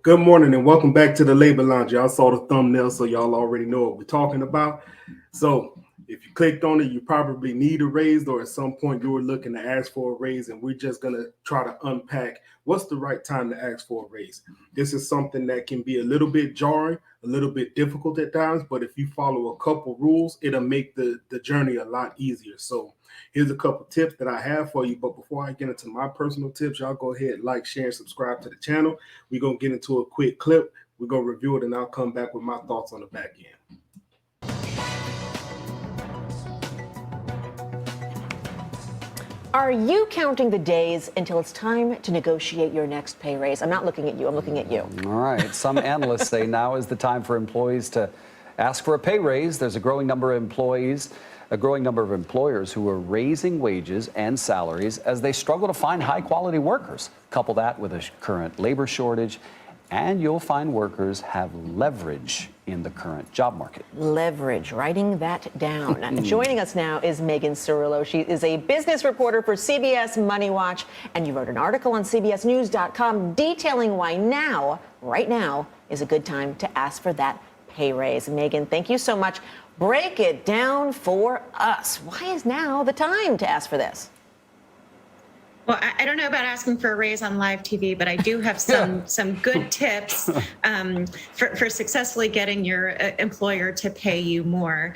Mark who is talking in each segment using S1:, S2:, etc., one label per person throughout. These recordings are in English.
S1: Good morning and welcome back to the Labor Lounge. Y'all saw the thumbnail, so y'all already know what we're talking about. So if you clicked on it, you probably need a raise, or at some point you were looking to ask for a raise, and we're just gonna try to unpack what's the right time to ask for a raise. This is something that can be a little bit jarring, a little bit difficult at times, but if you follow a couple rules, it'll make the journey a lot easier. So here's a couple tips that I have for you. But before I get into my personal tips, y'all go ahead, like, share, and subscribe to the channel. We're going to get into a quick clip. We're going to review it, and I'll come back with my thoughts on the back end.
S2: Are you counting the days until it's time to negotiate your next pay raise? I'm not looking at you, I'm looking at you.
S3: All right. Some analysts say now is the time for employees to ask for a pay raise. There's a growing number of employers who are raising wages and salaries as they struggle to find high-quality workers. Couple that with a current labor shortage, and you'll find workers have leverage in the current job market.
S2: Leverage, writing that down. Joining us now is Megan Cirillo. She is a business reporter for CBS Money Watch, and you wrote an article on CBSNews.com detailing why now, right now, is a good time to ask for that pay raise. Megan, thank you so much. Break it down for us. Why is now the time to ask for this?
S4: Well, I don't know about asking for a raise on live TV, but I do have some good tips for successfully getting your employer to pay you more.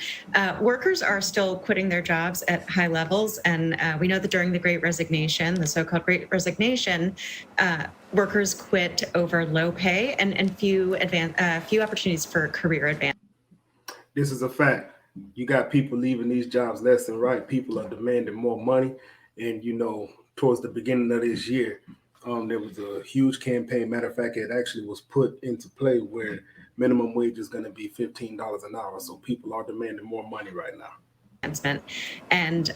S4: Workers are still quitting their jobs at high levels, and we know that during the Great Resignation, the so-called Great Resignation, workers quit over low pay and few opportunities for career advancement.
S1: This is a fact. You got people leaving these jobs left and right. People are demanding more money, and towards the beginning of this year, there was a huge campaign. Matter of fact, it actually was put into play where minimum wage is going to be $15 an hour. So people are demanding more money right now.
S4: And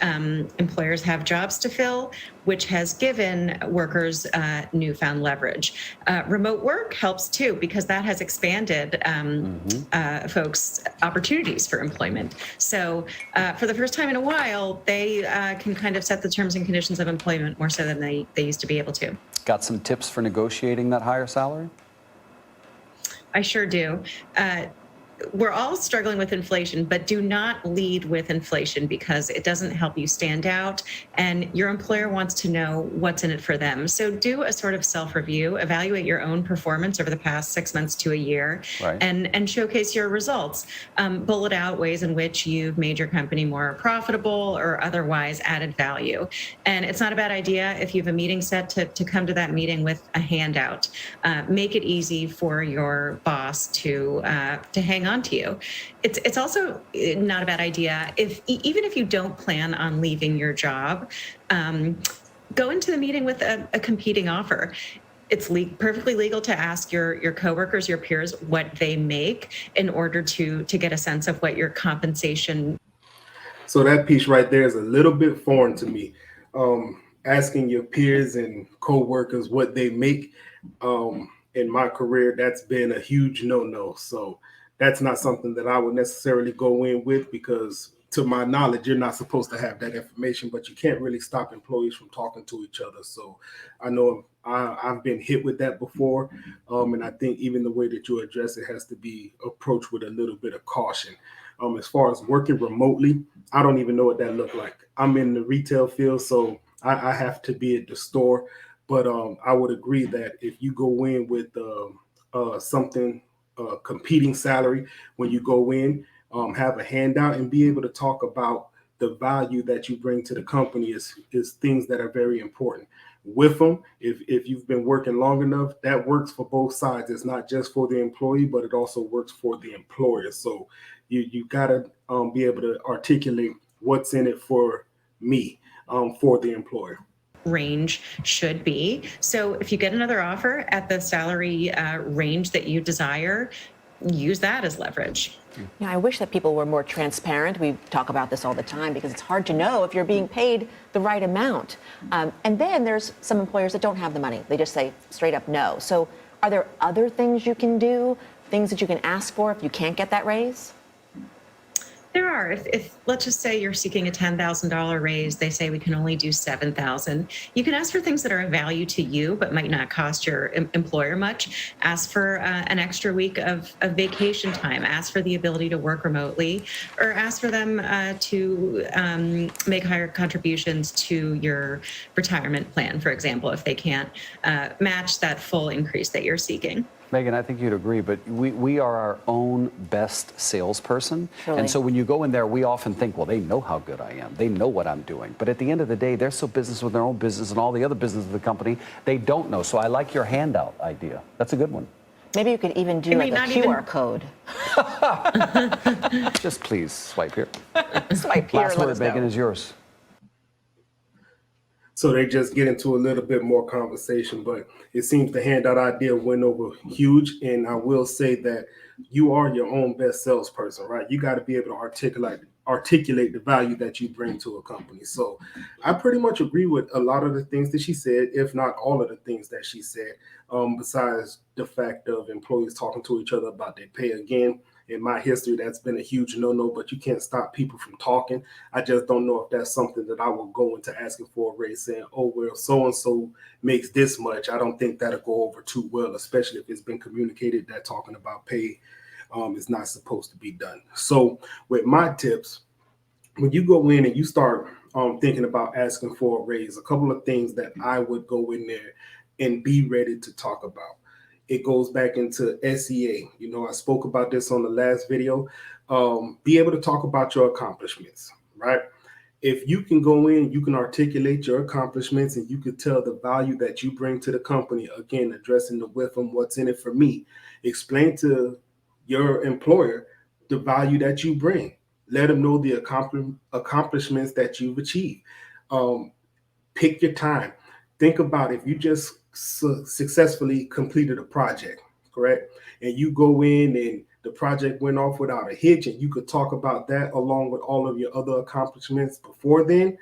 S4: employers have jobs to fill, which has given workers newfound leverage. Remote work helps too, because that has expanded folks' opportunities for employment. So for the first time in a while, they can kind of set the terms and conditions of employment more so than they used to be able to.
S3: Got some tips for negotiating that higher salary?
S4: I sure do. We're all struggling with inflation, but do not lead with inflation because it doesn't help you stand out, and your employer wants to know what's in it for them. So do a sort of self-review, evaluate your own performance over the past 6 months to a year,
S3: right,
S4: and showcase your results. Bullet out ways in which you've made your company more profitable or otherwise added value. And it's not a bad idea if you have a meeting set to come to that meeting with a handout. Make it easy for your boss to hang on to you. It's also not a bad idea even if you don't plan on leaving your job, go into the meeting with a competing offer. It's perfectly legal to ask your coworkers, your peers, what they make in order to get a sense of what your compensation.
S1: So that piece right there is a little bit foreign to me. Asking your peers and coworkers what they make. In my career, that's been a huge no-no. So that's not something that I would necessarily go in with, because to my knowledge, you're not supposed to have that information, but you can't really stop employees from talking to each other. So I know I've been hit with that before. And I think even the way that you address it has to be approached with a little bit of caution. As far as working remotely, I don't even know what that looked like. I'm in the retail field, so I have to be at the store. But I would agree that if you go in with something, competing salary, when you go in, have a handout and be able to talk about the value that you bring to the company is things that are very important. With them, if you've been working long enough, that works for both sides. It's not just for the employee, but it also works for the employer. So you gotta be able to articulate what's in it for me, for the employer.
S4: Range should be. So if you get another offer at the salary range that you desire, use that as leverage.
S2: Yeah, I wish that people were more transparent. We talk about this all the time because it's hard to know if you're being paid the right amount. And then there's some employers that don't have the money. They just say straight up no. So are there other things you can do, things that you can ask for if you can't get that raise?
S4: There are. If let's just say you're seeking a $10,000 raise, they say we can only do 7,000. You can ask for things that are of value to you, but might not cost your employer much. Ask for an extra week of vacation time. Ask for the ability to work remotely, or ask for them to make higher contributions to your retirement plan, for example, if they can't match that full increase that you're seeking.
S3: Megan, I think you'd agree, but we are our own best salesperson.
S2: Surely.
S3: And so when you go in there, we often think, well, they know how good I am. They know what I'm doing. But at the end of the day, they're so business with their own business and all the other business of the company, they don't know. So I like your handout idea. That's a good one.
S2: Maybe you could even do like a QR code.
S3: Just please swipe here.
S2: Swipe here.
S3: Last word, Megan, is yours.
S1: So they just get into a little bit more conversation, but it seems the handout idea went over huge. And I will say that you are your own best salesperson, right? You got to be able to articulate the value that you bring to a company. So I pretty much agree with a lot of the things that she said, if not all of the things that she said, besides the fact of employees talking to each other about their pay. Again, in my history, that's been a huge no-no, but you can't stop people from talking. I just don't know if that's something that I will go into asking for a raise saying, oh, well, so-and-so makes this much. I don't think that'll go over too well, especially if it's been communicated that talking about pay is not supposed to be done. So with my tips, when you go in and you start thinking about asking for a raise, a couple of things that I would go in there and be ready to talk about. It goes back into SEA. You know, I spoke about this on the last video. Be able to talk about your accomplishments, right? If you can go in, you can articulate your accomplishments and you can tell the value that you bring to the company. Again, addressing the with them, what's in it for me. Explain to your employer the value that you bring. Let them know the accomplishments that you've achieved. Pick your time. Think about if you just successfully completed a project, correct? And you go in and the project went off without a hitch, and you could talk about that along with all of your other accomplishments before then,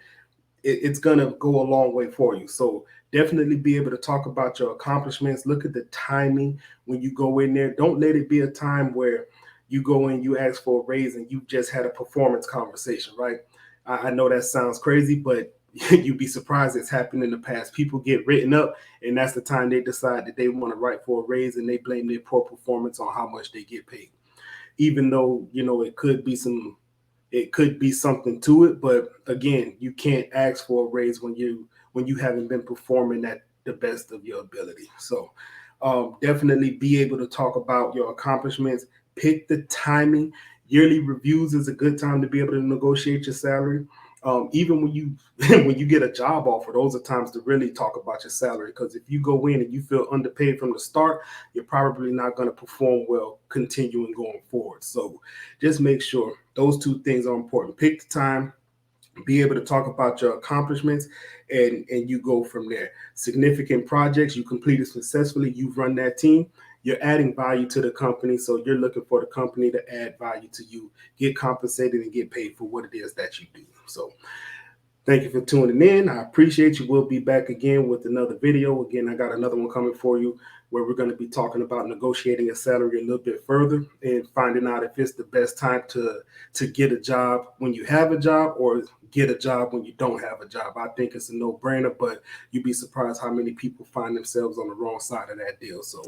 S1: it's going to go a long way for you. So definitely be able to talk about your accomplishments. Look at the timing when you go in there. Don't let it be a time where you go in, you ask for a raise, and you just had a performance conversation, right? I know that sounds crazy, but you'd be surprised it's happened in the past. People get written up, and that's the time they decide that they want to write for a raise, and they blame their poor performance on how much they get paid. Even though, you know, it could be something to it, but again, you can't ask for a raise when you haven't been performing at the best of your ability. So definitely be able to talk about your accomplishments. Pick the timing. Yearly reviews is a good time to be able to negotiate your salary. Even when you get a job offer, those are times to really talk about your salary, because if you go in and you feel underpaid from the start, you're probably not going to perform well continuing going forward. So just make sure those two things are important. Pick the time, be able to talk about your accomplishments, and you go from there. Significant projects you completed successfully, you've run that team. You're adding value to the company, so you're looking for the company to add value to you, get compensated and get paid for what it is that you do. So thank you for tuning in. I appreciate you. We'll be back again with another video. Again, I got another one coming for you where we're going to be talking about negotiating a salary a little bit further and finding out if it's the best time to get a job when you have a job or get a job when you don't have a job. I think it's a no-brainer, but you'd be surprised how many people find themselves on the wrong side of that deal. So